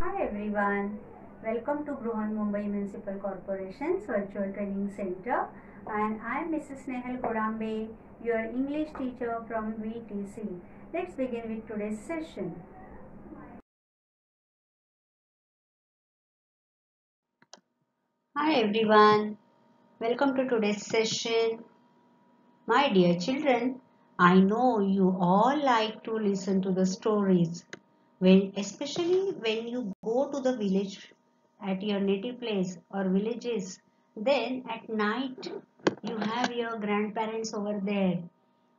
Hi everyone, welcome to Bruhan Mumbai Municipal Corporation's Virtual Training Center, and I am Mrs. Nehal Kodambe, your English teacher from VTC. Let's begin with today's session. Hi everyone, welcome to today's session. My dear children, I know you all like to listen to the stories, especially when you go to the village at your native place or villages. Then at night you have your grandparents over there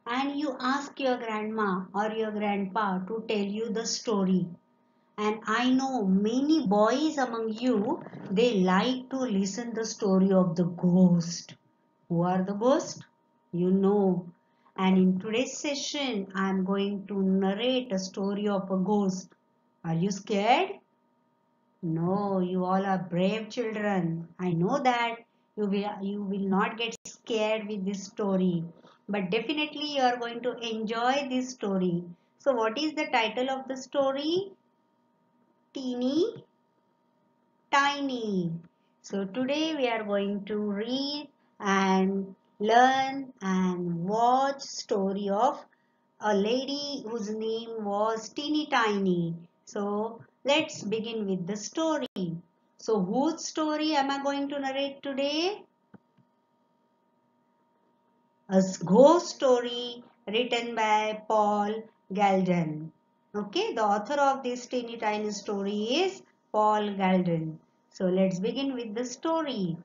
and you ask your grandma or your grandpa to tell you the story. And I know many boys among you, they like to listen the story of the ghost. Who are the ghosts? You know. And in today's session, I am going to narrate a story of a ghost. Are you scared? No, you all are brave children. I know that you will not get scared with this story. But definitely you are going to enjoy this story. So what is the title of the story? Teeny Tiny. So today we are going to read and learn and watch story of a lady whose name was Teeny Tiny. So let's begin with the story. So whose story am I going to narrate today? A ghost story written by Paul Galden. Okay, the author of this teeny tiny story is Paul Galden. So let's begin with the story.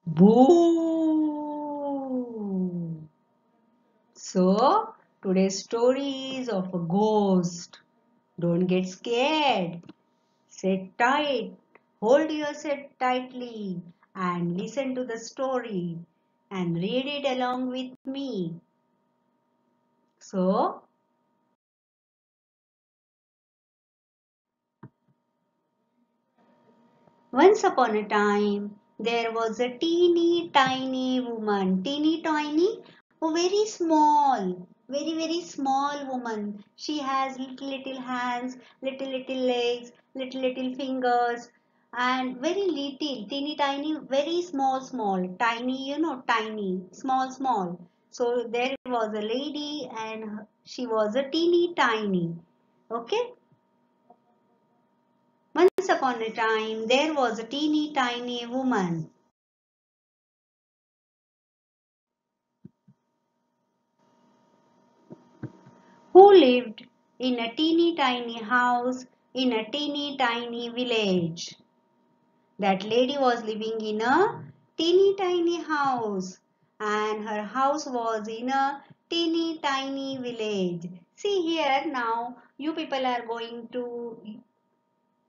Boo! So today's story is of a ghost. Don't get scared. Sit tight. Hold yourself tightly and listen to the story and read it along with me. So, once upon a time, there was a teeny tiny woman. Teeny tiny, oh, very small, very small woman. She has little hands, little legs, little fingers, and very little, teeny tiny, very small, tiny, tiny, small. So there was a lady and she was a teeny tiny. Okay. Once upon a time, there was a teeny tiny woman who lived in a teeny tiny house in a teeny tiny village. That lady was living in a teeny tiny house, and her house was in a teeny tiny village. See here now, you people are going to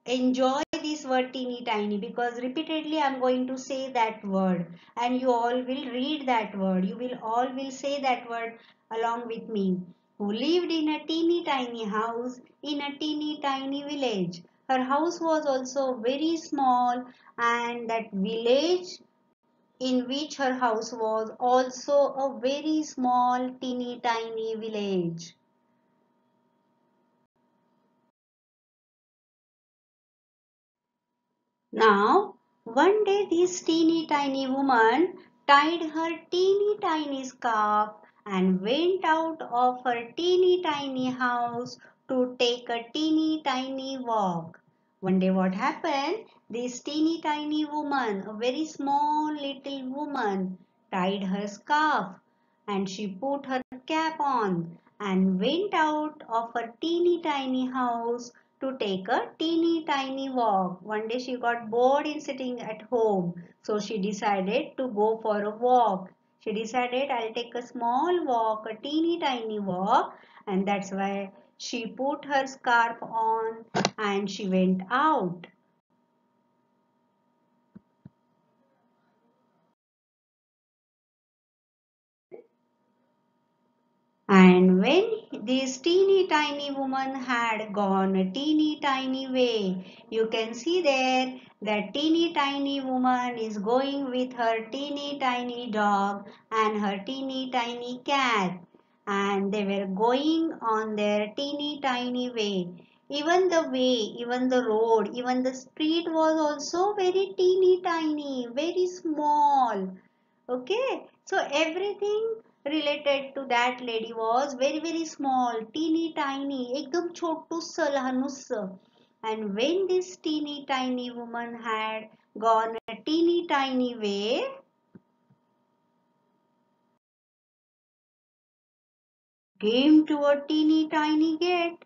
enjoy this word teeny tiny because repeatedly I'm going to say that word and you all will read that word. You will all will say that word along with me. Who lived in a teeny tiny house in a teeny tiny village. Her house was also very small, and that village in which her house was also a very small teeny tiny village. Now, one day this teeny tiny woman tied her teeny tiny scarf and went out of her teeny tiny house to take a teeny tiny walk. One day what happened? This teeny tiny woman, a very small little woman, tied her scarf and she put her cap on and went out of her teeny tiny house to take a teeny tiny walk. One day she got bored in sitting at home, so she decided to go for a walk. She decided I'll take a small walk, a teeny tiny walk, and that's why she put her scarf on and she went out. And when this teeny tiny woman had gone a teeny tiny way, you can see there that teeny tiny woman is going with her teeny tiny dog and her teeny tiny cat. and they were going on their teeny tiny way. Even the road, even the street was also very teeny tiny, very small. Okay, so everything related to that lady was very very small, teeny tiny, एकदम छोटूस लहानूस. And when this teeny tiny woman had gone a teeny tiny way, came to a teeny tiny gate.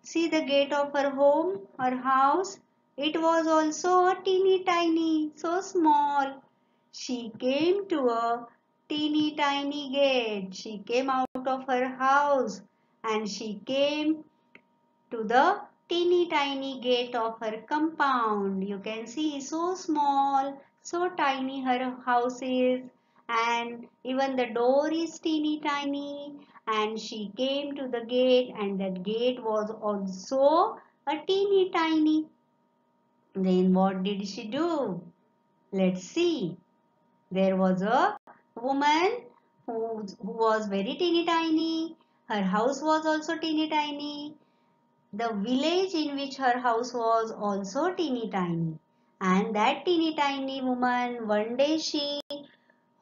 See the gate of her home, her house. It was also a teeny tiny, so small. She came to a teeny tiny gate. She came out of her house and she came to the teeny tiny gate of her compound. You can see so small, so tiny her house is, and even the door is teeny tiny. And she came to the gate, and that gate was also a teeny tiny. Then what did she do? Let's see. There was a woman who was very teeny tiny. Her house was also teeny tiny. The village in which her house was also teeny tiny. And that teeny tiny woman, one day she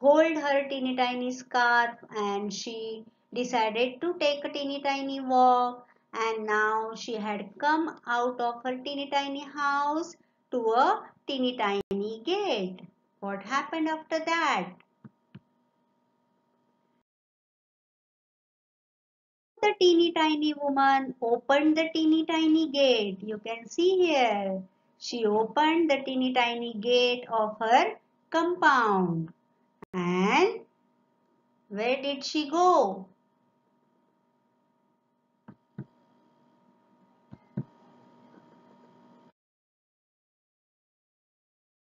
hold her teeny tiny scarf and she decided to take a teeny tiny walk. And now she had come out of her teeny tiny house to a teeny tiny gate. What happened after that? The teeny tiny woman opened the teeny tiny gate. You can see here. She opened the teeny tiny gate of her compound. And where did she go?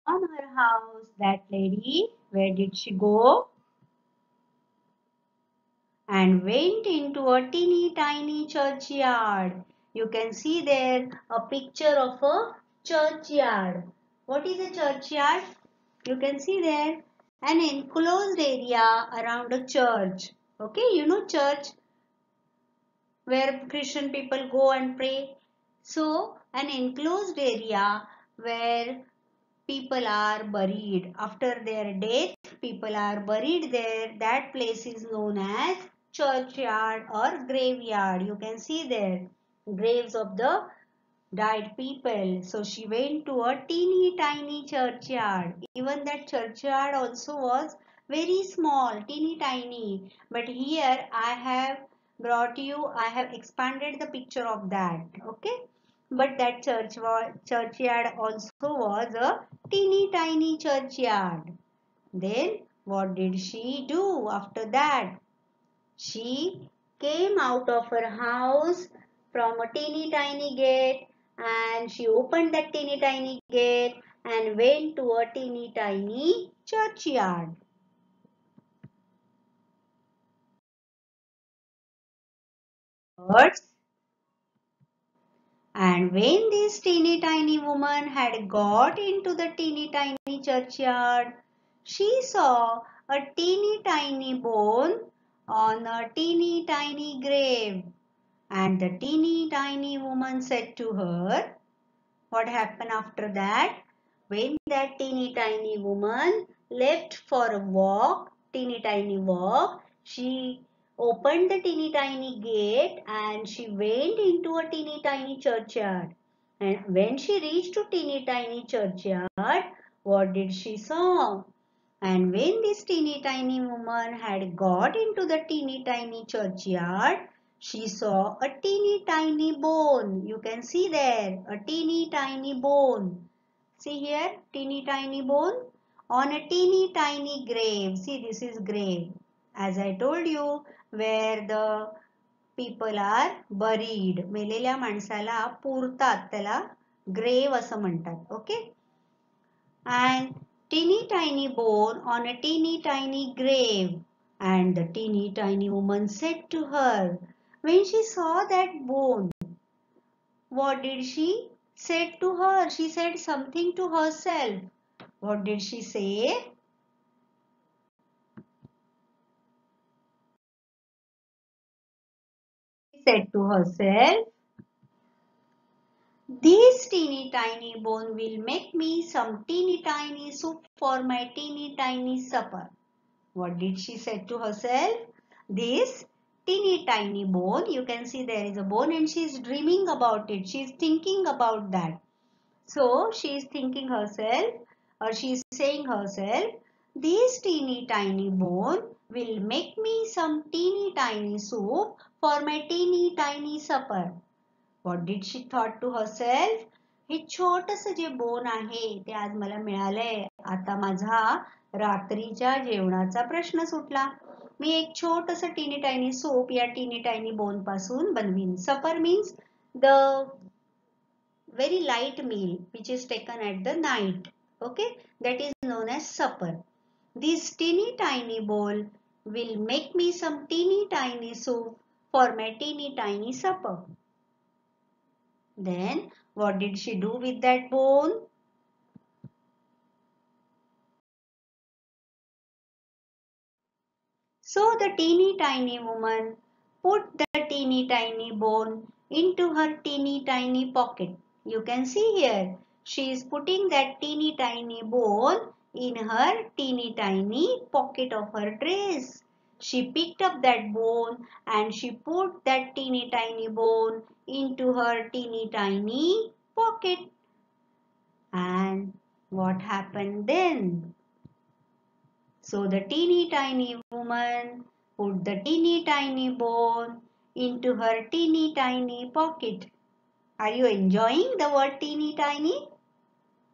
On her house, that lady, where did she go? And went into a teeny tiny churchyard. You can see there a picture of a churchyard. What is a churchyard? You can see there an enclosed area around a church. Okay, you know church where Christian people go and pray. So an enclosed area where people are buried. After their death, people are buried there. That place is known as churchyard or graveyard. You can see there graves of the died people. So she went to a teeny tiny churchyard. Even that churchyard also was very small, teeny tiny. But here I have brought you, I have expanded the picture of that. Okay. But that churchyard also was a teeny tiny churchyard. Then what did she do after that? She came out of her house from a teeny tiny gate and she opened that teeny tiny gate and went to a teeny tiny churchyard. Birds. And when this teeny tiny woman had got into the teeny tiny churchyard, she saw a teeny tiny bone on a teeny tiny grave. And the teeny tiny woman said to her, what happened after that? When that teeny tiny woman left for a walk, teeny tiny walk, she opened the teeny tiny gate and she went into a teeny tiny churchyard. And when she reached to teeny tiny churchyard, what did she saw? And when this teeny tiny woman had got into the teeny tiny churchyard, she saw a teeny tiny bone. You can see there, a teeny tiny bone. See here, teeny tiny bone on a teeny tiny grave. See, this is grave. As I told you, where the people are buried. मेलेल्या माणसाला पुरतात, त्याला grave असं म्हणतात. Okay? And teeny tiny bone on a teeny tiny grave. And the teeny tiny woman said to her, when she saw that bone, what did she said to her? She said something to herself. What did she say? said to herself, this teeny tiny bone will make me some teeny tiny soup for my teeny tiny supper. What did she say to herself? This teeny tiny bone, you can see there is a bone and she is dreaming about it. She is thinking about that. So she is thinking herself or she is saying herself, this teeny tiny bone will make me some teeny tiny soup for my teeny tiny supper. What did she thought to herself? हे छोटस जे bone आहे ते आज मला मिळालंय. आता माझा रात्रीच्या जेवणाचा प्रश्न सुटला. मी एक छोटस टीनी टायनी सूप या टीनी टायनी बोन पासून बनवीन. Supper means the very light meal which is taken at the night. Okay, that is known as supper. This teeny tiny bowl will make me some teeny tiny soup for my teeny tiny supper. Then what did she do with that bone? So the teeny tiny woman put the teeny tiny bone into her teeny tiny pocket. You can see here, she is putting that teeny tiny bone in her teeny tiny pocket of her dress. She picked up that bone and she put that teeny tiny bone into her teeny tiny pocket. And what happened then? So the teeny tiny woman put the teeny tiny bone into her teeny tiny pocket. Are you enjoying the word teeny tiny?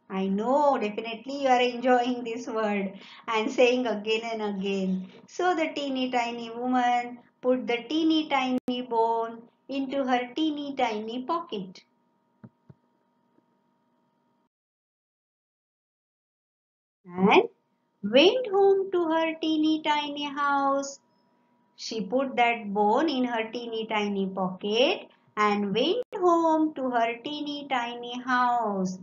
I know definitely you are enjoying this word and saying again and again. So the teeny tiny woman put the teeny tiny bone into her teeny tiny pocket. And went home to her teeny tiny house. She put that bone in her teeny tiny pocket and went home to her teeny tiny house.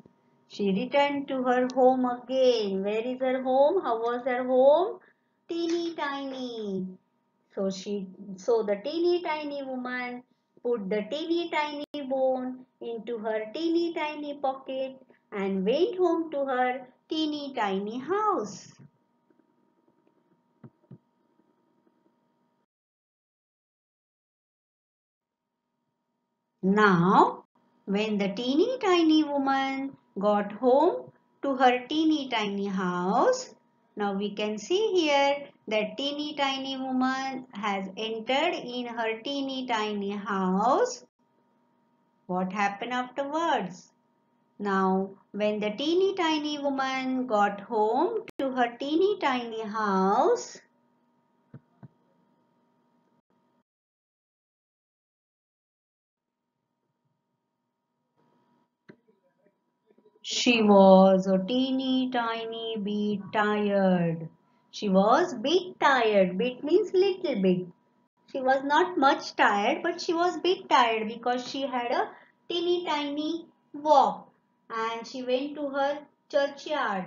She returned to her home again. Where is her home? How was her home? Teeny tiny. So the teeny tiny woman put the teeny tiny bone into her teeny tiny pocket and went home to her teeny tiny house. Now, when the teeny tiny woman got home to her teeny tiny house, now we can see here that teeny tiny woman has entered in her teeny tiny house. What happened afterwards? Now, when the teeny tiny woman got home to her teeny tiny house, she was a teeny tiny bit tired. She was bit tired. Bit means little bit. She was not much tired, but she was bit tired because she had a teeny tiny walk and she went to her churchyard,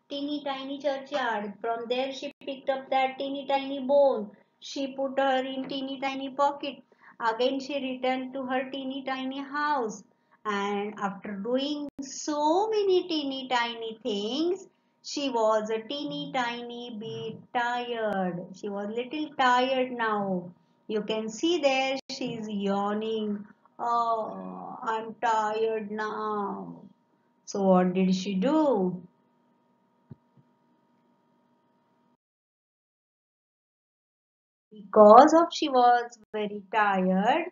teeny tiny churchyard. From there she picked up that teeny tiny bone. She put her in teeny tiny pocket. Again she returned to her teeny tiny house. And after doing so many teeny tiny things, she was a teeny tiny bit tired. She was little tired now. You can see there she is yawning. Oh, I'm tired now. So what did she do? Because of she was very tired,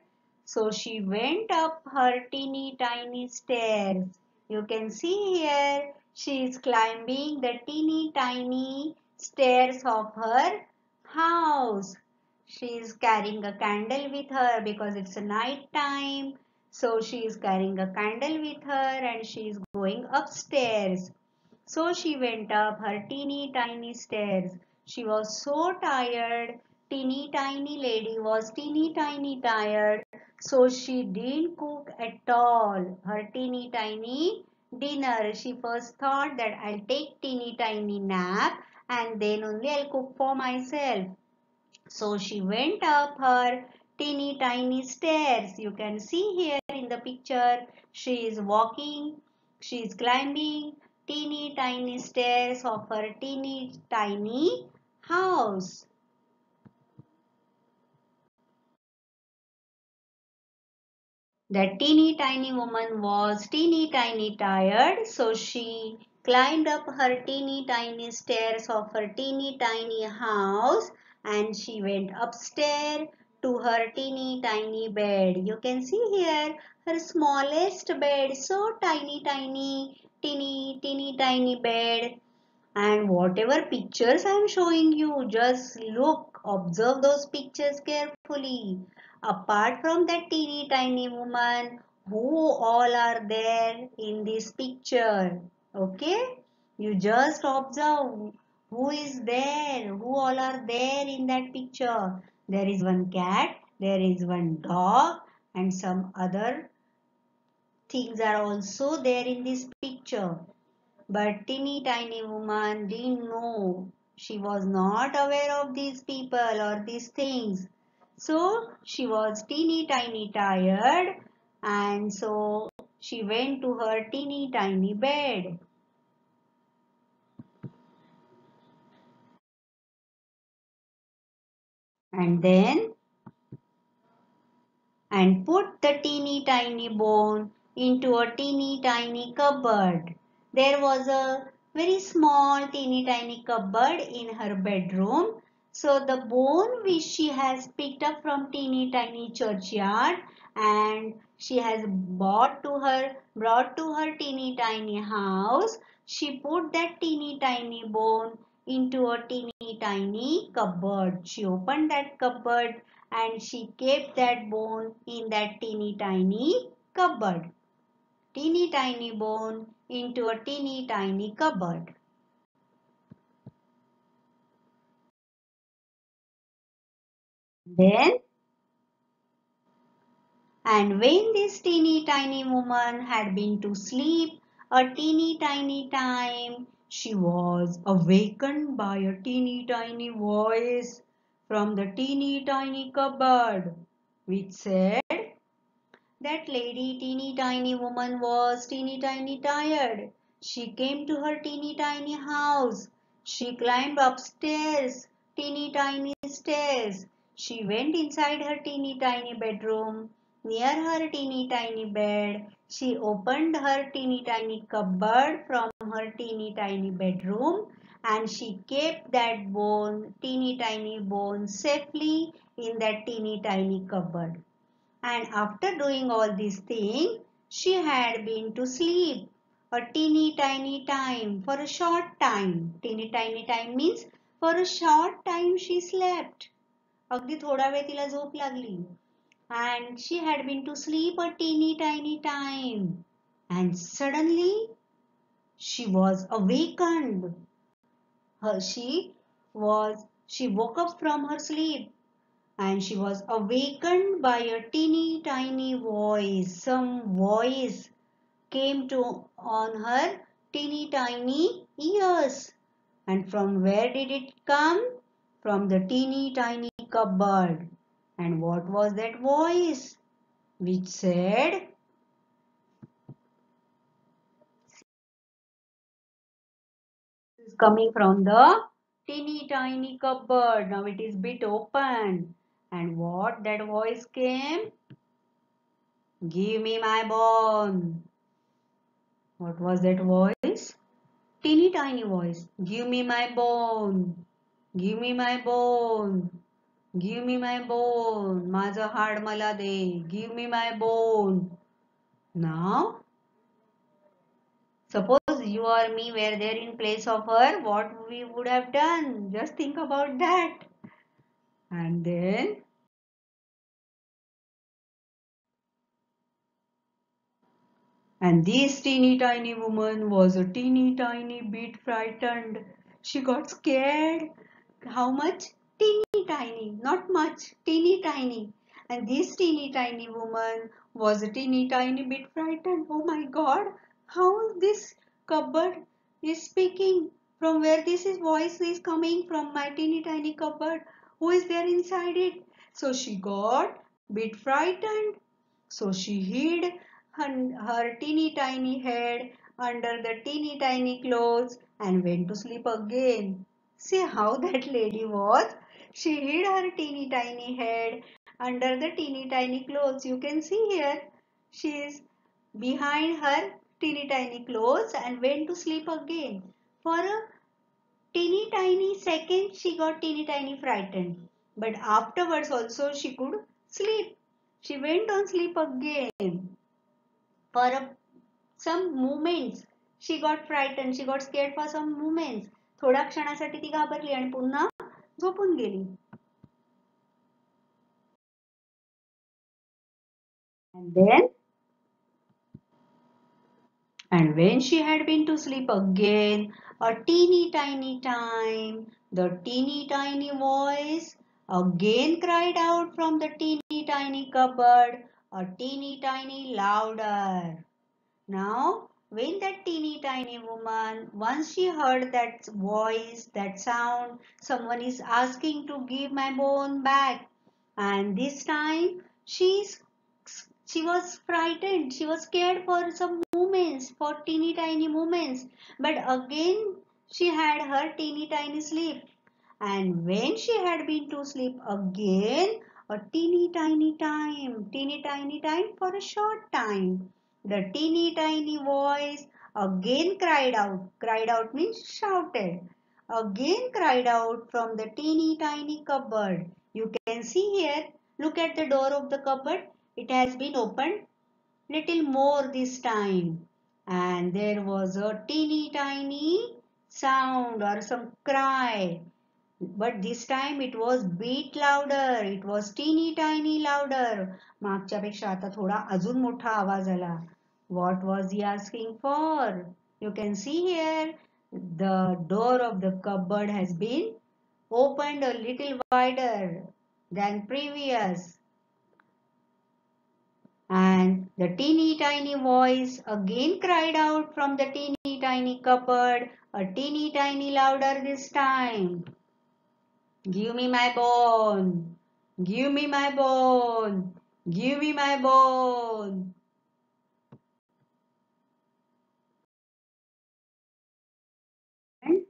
so she went up her teeny tiny stairs. You can see here she is climbing the teeny tiny stairs of her house. She is carrying a candle with her because it's a night time. So she is carrying a candle with her and she is going upstairs. So she went up her teeny tiny stairs. She was so tired. Teeny tiny lady was teeny tiny tired. So she didn't cook at all. Her teeny tiny dinner. She first thought that I'll take teeny tiny nap and then only I'll cook for myself. So she went up her teeny tiny stairs. You can see here in the picture, she is walking, she is climbing teeny tiny stairs of her teeny tiny house. That teeny tiny woman was teeny tiny tired, so she climbed up her teeny tiny stairs of her teeny tiny house and she went upstairs to her teeny tiny bed. You can see here her smallest bed, so teeny tiny bed. And whatever pictures I am showing you, just look, observe those pictures carefully. Apart from that teeny tiny woman, who all are there in this picture? Okay? You just observe who is there, who all are there in that picture. There is one cat, there is one dog, and some other things are also there in this picture. But teeny tiny woman didn't know. She was not aware of these people or these things. So she was teeny tiny tired and so she went to her teeny tiny bed. And then and put the teeny tiny bone into a teeny tiny cupboard. There was a very small teeny tiny cupboard in her bedroom. So the bone which she has picked up from teeny tiny churchyard and she has brought to her teeny tiny house, she put that teeny tiny bone into a teeny tiny cupboard. She opened that cupboard and she kept that bone in that teeny tiny cupboard. Teeny tiny bone into a teeny tiny cupboard. Then, and when this teeny tiny woman had been to sleep a teeny tiny time, she was awakened by a teeny tiny voice from the teeny tiny cupboard, which said, that lady, teeny tiny woman, was teeny tiny tired. She came to her teeny tiny house. She climbed upstairs, teeny tiny stairs. She went inside her teeny tiny bedroom. Near her teeny tiny bed, she opened her teeny tiny cupboard from her teeny tiny bedroom and she kept that teeny tiny bone, safely in that teeny tiny cupboard. And after doing all these things, she had been to sleep a teeny tiny time for a short time. Teeny tiny time means for a short time she slept. अगदी थोडा वेळ तिला झोप लागली. And she had been to sleep a teeny tiny time. And suddenly she was awakened. She woke up from her sleep and she was awakened by a teeny tiny voice. Some voice came to on her teeny tiny ears. And from where did it come? From the teeny tiny cupboard. And what was that voice? Which said, is coming from the teeny tiny cupboard. Now it is bit open. And what that voice came? Give me my bone. What was that voice? Teeny tiny voice. Give me my bone. Give me my bone. Give me my bone. माझं हाड मला दे. Give me my bone. Now, suppose you or me were there in place of her, what we would have done? Just think about that. And then, and this teeny tiny woman was a teeny tiny bit frightened. She got scared. How much? Teeny tiny, not much, teeny tiny. And this teeny tiny woman was a teeny tiny bit frightened. Oh my God, how this cupboard is speaking? From where this is voice is coming from my teeny tiny cupboard? Who is there inside it? So she got bit frightened. So she hid her teeny tiny head under the teeny tiny clothes and went to sleep again. See how that lady was? She hid her teeny tiny head under the teeny tiny clothes. You can see here. She is behind her teeny tiny clothes and went to sleep again. For a teeny tiny second she got teeny tiny frightened. But afterwards also she could sleep. She went on sleep again. For some moments she got frightened. She got scared for some moments. थोड्या क्षणासाठी ती घाबरली आणि पुन्हा झोपून गेली. And then And when she had been to sleep again, a teeny tiny time, the teeny tiny voice again cried out from the teeny tiny cupboard, a teeny tiny louder. Now, when that teeny tiny woman, once she heard that voice, that sound, someone is asking to give my bone back. And this time, she was frightened. She was scared for some moments, for teeny tiny moments. But again, she had her teeny tiny sleep. And when she had been to sleep again, a teeny tiny time for a short time. The teeny tiny voice again cried out. Cried out means shouted. Again cried out from the teeny tiny cupboard. You can see here, look at the door of the cupboard. It has been opened little more this time. And there was a teeny tiny sound or some cry. But this time it was bit louder. It was teeny tiny louder. मागच्यापेक्षा आता थोडा अजून मोठा आवाज आला. What was he asking for? You can see here the door of the cupboard has been opened a little wider than previous. And the teeny tiny voice again cried out from the teeny tiny cupboard, a teeny tiny louder this time. Give me my bone. Give me my bone. Give me my bone. And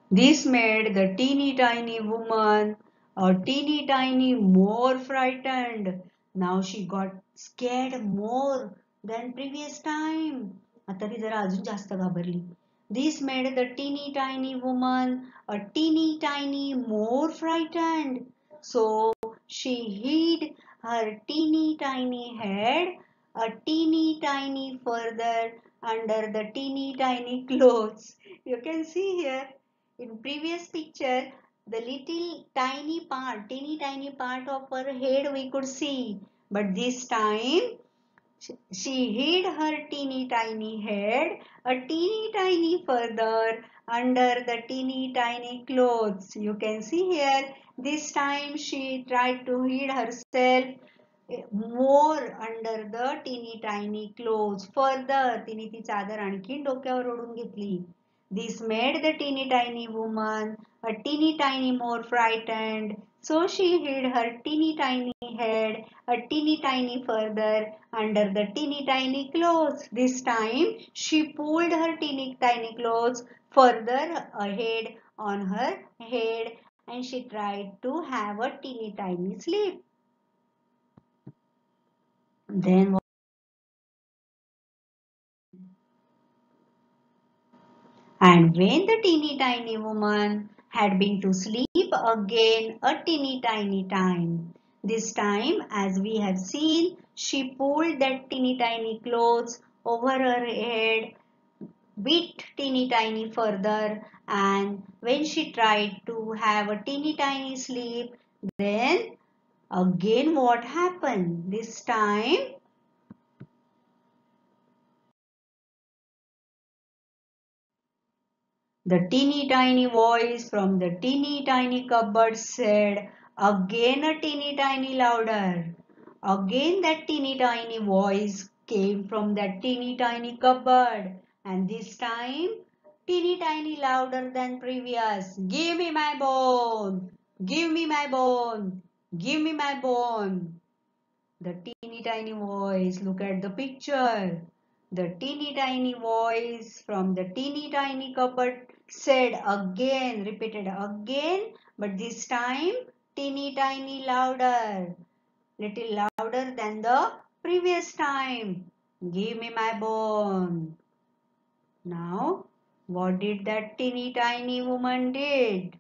this made the teeny tiny woman a teeny tiny more frightened. Now she got scared more than previous time. आता ती जरा अजून जास्त घाबरली. This made the teeny tiny woman a teeny tiny more frightened. So she hid her teeny tiny head a teeny tiny further under the teeny tiny clothes. You can see here in previous picture the little tiny part, teeny tiny part of her head we could see. But this time she hid her teeny tiny head a teeny tiny further under the teeny tiny clothes. You can see here this time she tried to hide herself more under the teeny tiny clothes. Further तिने ती चादर आणखीन डोक्यावर ओढून घेतली. This made the teeny tiny woman a teeny tiny more frightened. So she hid her teeny tiny head a teeny tiny further under the teeny tiny clothes. This time she pulled her teeny tiny clothes further ahead on her head and she tried to have a teeny tiny sleep. Then And when the teeny tiny woman had been to sleep again a teeny tiny time. This time, as we have seen, she pulled that teeny tiny clothes over her head, bit teeny tiny further, and when she tried to have a teeny tiny sleep, then again what happened? This time the teeny tiny voice from the teeny tiny cupboard said, again a teeny tiny louder. Again that teeny tiny voice came from that teeny tiny cupboard. And this time teeny tiny louder than previous. Give me my bone. Give me my bone. Give me my bone. The teeny tiny voice, look at the picture. The teeny tiny voice from the teeny tiny cupboard said again, repeated again, but this time teeny tiny louder, little louder than the previous time. Give me my bone. Now, what did that teeny tiny woman did?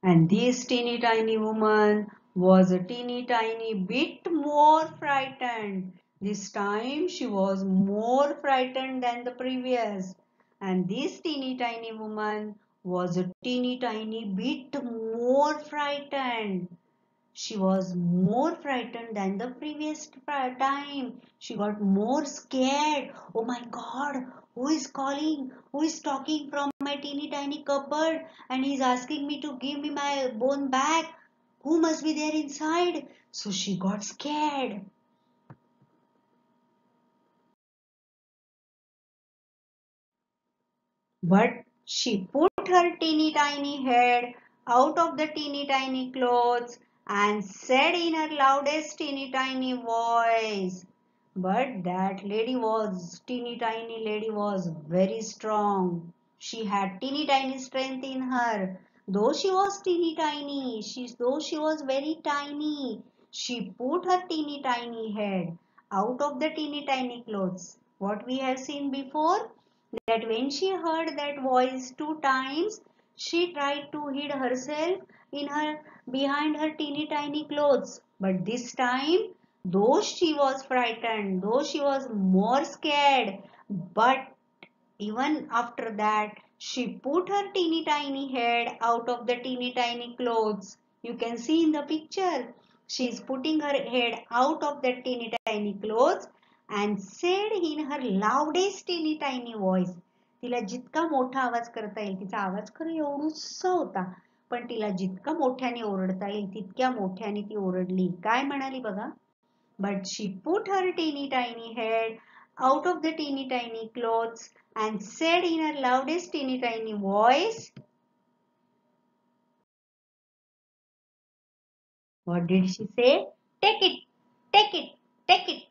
And this teeny tiny woman was a teeny tiny bit more frightened. This time she was more frightened than the previous. And this teeny tiny woman was a teeny tiny bit more frightened. She was more frightened than the previous time. She got more scared. Oh my God, who is calling? Who is talking from my teeny tiny cupboard and he's asking me to give me my bone back? Who must be there inside? So she got scared. But she put her teeny tiny head out of the teeny tiny clothes and said in her loudest teeny tiny voice. But that teeny tiny lady was very strong. She had teeny tiny strength in her. Though she was teeny tiny, though she was very tiny, she put her teeny tiny head out of the teeny tiny clothes. What we have seen before, that when she heard that voice two times, she tried to hide herself in her behind her teeny tiny clothes. But this time, though she was frightened, though she was more scared, but even after that, she put her teeny tiny head out of the teeny tiny clothes. You can see in the picture. She is putting her head out of the teeny tiny clothes and said in her loudest teeny tiny voice. तिला जितका मोठा आवाज करता येईल, तिचा आवाज खरं एवढूसा होता, पण तिला जितका मोठ्याने ओरडता येईल तितक्या मोठ्याने ती ओरडली. काय म्हणाली बघा? But she put her teeny tiny head out of the teeny tiny clothes and said in her loudest teeny tiny voice, what did she say? Take it, take it, take it.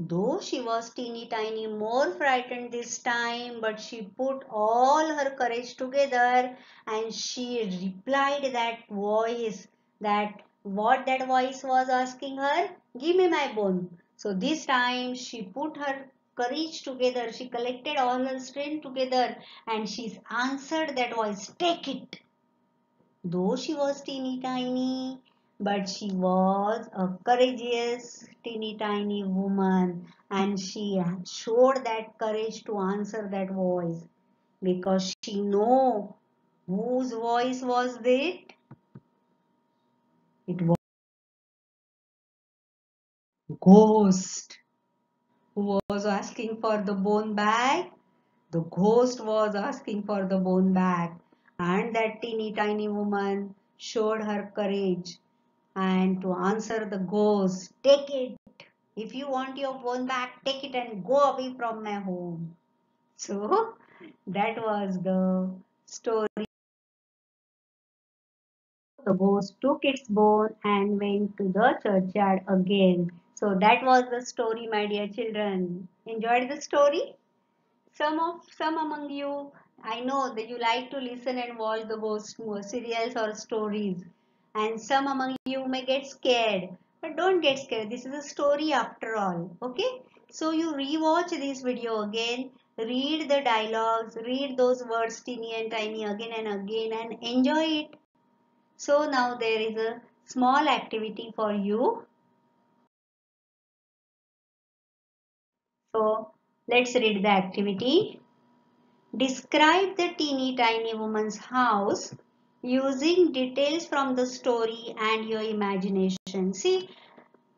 Though she was teeny tiny more frightened this time, but she put all her courage together and she replied that voice, that what that voice was asking her, give me my bone. So this time she put her courage together, she collected all her strength together and she answered that voice, take it. Though she was teeny tiny, but she was a courageous teeny tiny woman and she showed that courage to answer that voice because she know whose voice was it? It was ghost who was asking for the bone back. The ghost was asking for the bone back and that teeny tiny woman showed her courage and to answer the ghost, take it. If you want your phone back, take it and go away from my home. So that was the story. The ghost took its bone and went to the churchyard again. So that was the story, my dear children. Enjoyed the story? Some among you, I know that you like to listen and watch the ghost serials or stories, and some among you may get scared. But don't get scared. This is a story after all. Okay? So you rewatch this video again, read the dialogues, read those words teeny and tiny again and again, and enjoy it. So now there is a small activity for you. So let's read the activity. Describe the teeny tiny woman's house using details from the story and your imagination. See,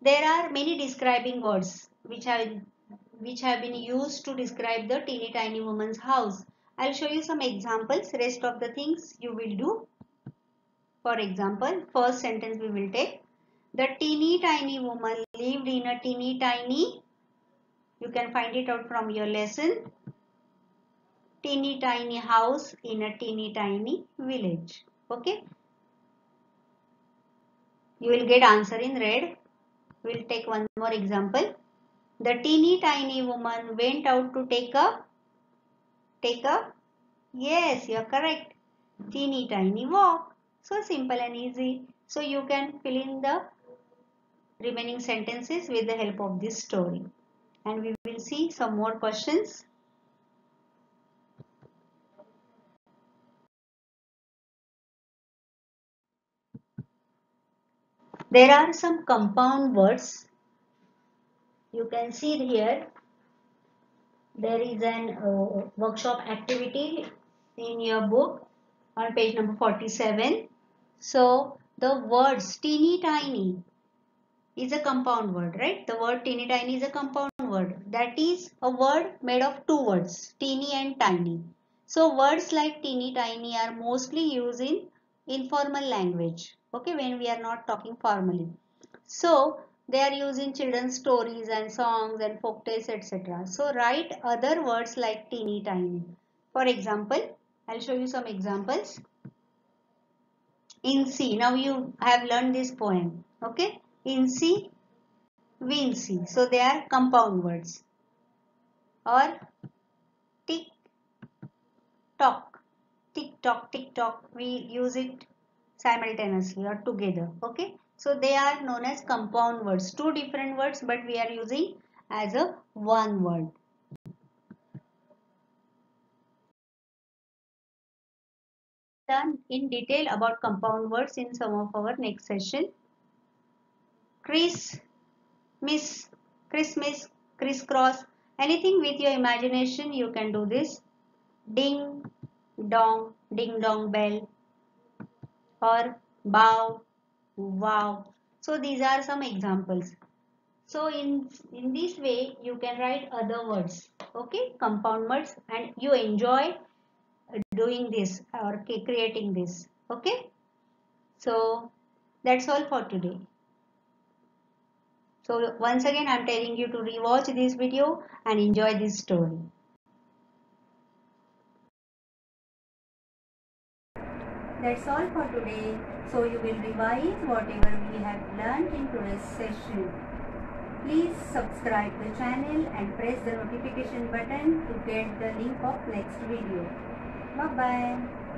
there are many describing words which have been used to describe the teeny tiny woman's house. I'll show you some examples. Rest of the things you will do. For example, first sentence we will take. The teeny tiny woman lived in a teeny tiny, you can find it out from your lesson, teeny tiny house in a teeny tiny village. Okay. You will get answer in red. We'll take one more example. The teeny tiny woman went out to take a, yes, you're correct, teeny tiny walk. So simple and easy. So you can fill in the remaining sentences with the help of this story. And we will see some more questions. There are some compound words. You can see here, there is an workshop activity in your book on page number 47. So the words teeny tiny is a compound word, right? The word teeny tiny is a compound word. That is a word made of two words, teeny and tiny. So words like teeny tiny are mostly used in informal language. Okay, when we are not talking formally. So they are used in children's stories and songs and folk tales, etc. So write other words like teeny tiny. For example, I'll show you some examples. Incy. Now you have learned this poem. Okay. Incy, Vincy. So they are compound words. Or tick tock. Tick tock, tick tock. We use it simultaneously or together. Okay. So they are known as compound words. Two different words, but we are using as a one word. Learn in detail about compound words in some of our next session. Chris, Miss, Christmas, crisscross, anything with your imagination you can do this. Ding dong bell, or bow, wow. So these are some examples. So in this way you can write other words, okay, compound words, and you enjoy doing this or creating this, okay. So that's all for today. So once again I'm telling you to rewatch this video and enjoy this story. That's all for today. So you will revise whatever we have learned in today's session. Please subscribe the channel and press the notification button to get the link of next video. Bye bye.